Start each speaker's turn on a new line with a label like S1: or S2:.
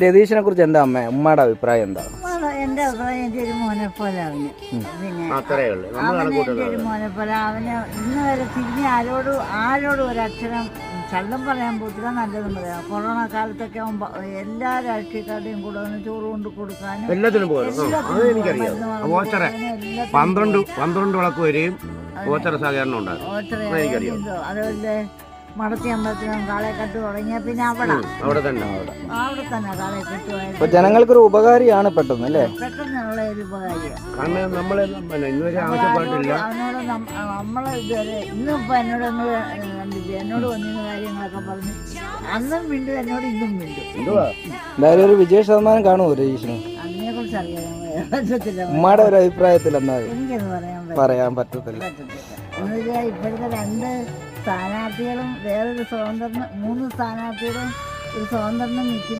S1: രതീഷിനെ കുറിച്ച് എന്താ ഉമ്മയുടെ അഭിപ്രായം എന്താണ്?
S2: എന്റെ അഭിപ്രായം എന്റെ ഒരു മോനെ പോലെ അവന്. പിന്നെ അവന് എന്റെ ഒരു മോനെ പോലെ അവന് ഇന്ന് വരെ തിരിഞ്ഞ് ആരോടും ഒരക്ഷരം ചള്ളം പറയാൻ പോത്തില്ല, നല്ലതും പറയാം. കൊറോണ കാലത്തൊക്കെ എല്ലാ രാഷ്ട്രീയക്കാരുടെയും കൂടെ ഒന്ന് ചോറ് കൊണ്ട് കൊടുക്കാനും
S3: എല്ലാത്തിനും പോകും. 12 വിളക്ക് വരെയും സഹകരണം ഉണ്ടാകും.
S2: അതുപോലെ മടത്തി അമ്പലത്തിനും കാളയെക്കെട്ട് തുടങ്ങിയ പിന്നെ അവിടെ തന്നെ കാളയെക്കെട്ടുമായിട്ട്
S1: ജനങ്ങൾക്കൊരു ഉപകാരിയാണ് പെട്ടെന്ന് അല്ലേ?
S2: പെട്ടെന്നുള്ള ഒരു ഉപകാരിയാണ്.
S1: അവനോട്
S2: നമ്മളെ ഇതുവരെ ഇന്നിപ്പോ എന്നോടൊന്ന് കണ്ടില്ല, എന്നോട് വന്നിരുന്ന കാര്യങ്ങളൊക്കെ പറഞ്ഞു. അന്നും മിണ്ടും, എന്നോട് ഇന്നും മിണ്ടും.
S1: എന്തായാലും ഒരു വിജയ ശതമാനം കാണുമോ രതീഷിന്?
S2: അതിനെ കുറിച്ച് അറിയാൻ പറ്റത്തില്ല.
S1: ഉമ്മയുടെ ഒരു അഭിപ്രായത്തിൽ എന്താ
S2: എനിക്കത്
S1: പറയാൻ പറ്റത്തില്ല.
S2: എന്നുവെച്ചാൽ ഇപ്പോഴത്തെ 2 സ്ഥാനാർത്ഥികളും വേറൊരു സ്വതന്ത്രനും 3 സ്ഥാനാർത്ഥികളും ഒരു സ്വതന്ത്രനും നിൽക്കുന്നു.